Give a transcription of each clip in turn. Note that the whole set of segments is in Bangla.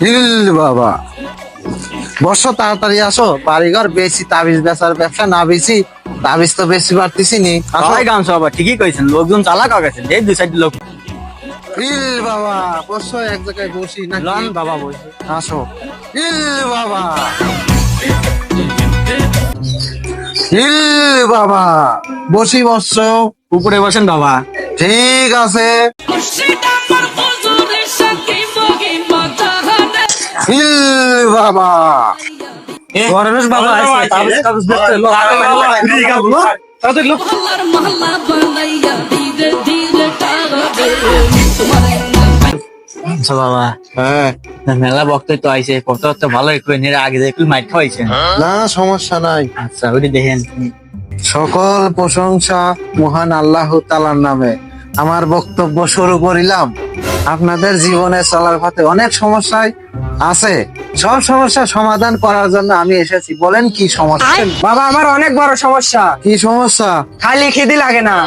হিল বাবা, বসো তাড়াতাড়ি আসো। বাড়িঘর বেশি, তাবিজ বেচার ব্যবসা না বেশি, তাবিজ তো বেশি পারতেছি নি। সবাই গামছা বাবা ঠিকই কইছেন, লোকজন চালাক হয়ে গেছে, এই দুই সাইড লোক। হিল বাবা, বসো এক জায়গায় বসি না লন বাবা বলছে। আসো। হিল বাবা, হিল বাবা, বসি বসছো। উপরে বসেন বাবা। ঠিক আছে। হিল বাবা, গরমেশ বাবা আছে, তাবিজ তাবিজ দেখতে লোক ঠিক আছে লোক তাদের লোক। আচ্ছা বাবা, হ্যাঁ মেলা বক্তব্য তো আইছে, কত তো ভালো একটু এর আগে একটু মাইট খাইছেন। না সমস্যা নাই। আচ্ছা ওইটা দেখেন। সকল প্রশংসা মহান আল্লাহ তাআলার নামে। আমার বক্তব্য শুরু করিলাম। আপনাদের জীবনে চলার পথে অনেক সমস্যায় আছে, সব সমস্যার সমাধান করার জন্য আমি এসেছি। বলেন কি সমস্যা? বাবা আমার অনেক বড় সমস্যা, কি সমস্যা? খালি খিদি লাগে না।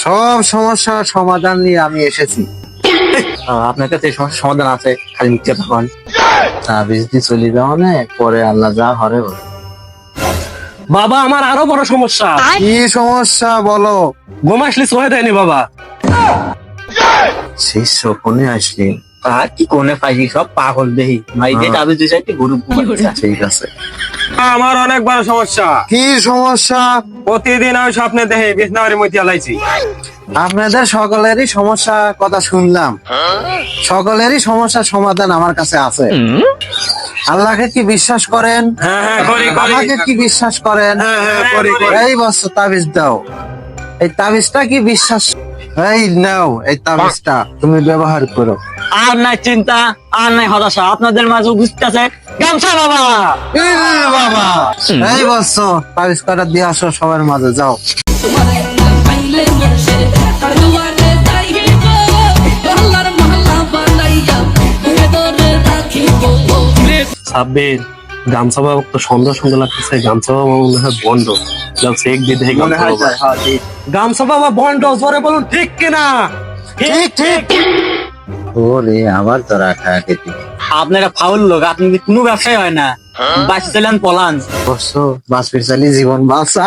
সব সমস্যার সমাধান নিয়ে আমি এসেছি। আপনার কাছে এই সমস্যার সমাধান আছে, খালি মিথ্যা তখন। তাবিজ দিয়ে চলে যাও না, পরে আল্লাহ যা হরে হবে। বাবা আমার আরো বড় সমস্যা, কি সমস্যা বলো? ঘুম আসলে সহায় দেয়নি বাবা। সেই সপনে আসলি? আর কি কোনে পাইছি, সব পাগল দেহি ভাই, যে তাবিজ দুই সাইড গ্রুপ। ঠিক আছে। আমার অনেক বড় সমস্যা, কি সমস্যা? প্রতিদিন আমি স্বপ্নে দেখি বিছনাবাড়ি মধ্যে আলাইছি। আপনাদের সকলেরই সমস্যা কথা শুনলাম, সকলেরই সমস্যার সমাধান আমার কাছে আছে। আল্লাহকে কি বিশ্বাস করেন? হ্যাঁ হ্যাঁ করি করি। আমাকে কি বিশ্বাস করেন? হ্যাঁ হ্যাঁ করি করি। এই বছর তাবিজ দাও। এই তাবিজটা কি বিশ্বাস? এই নাও, এই তাবিজটা তুমি ব্যবহার করো। আর নাই চিন্তা, আর নাই হতাশা, আপনাদের মাঝে বুঝতেছে গামছা বাবা। ইল বাবা, এই বছর তাবিজ কটা দিয়ে আসো সবার মাঝে, যাও। সাব্বির, গামছা বাবা তো সুন্দর সুন্দর লাগতেছে। গামছা বাবা মনে হয় বন্ড, চেক দিয়ে দেখে মনে হয় যায়, হ্যাঁ, ঠিক। গামছা বাবা বন্ড, জোরে বলুন ঠিক কিনা? ঠিক ঠিক। ওরে আবার তো রাখা খেতে আপনারা ফাউল লোক, আপনি কোনো ব্যবসায় হয় না, বাঁচতে চলেন পলান। বছর বাস পেছালি জীবন বাঁচা।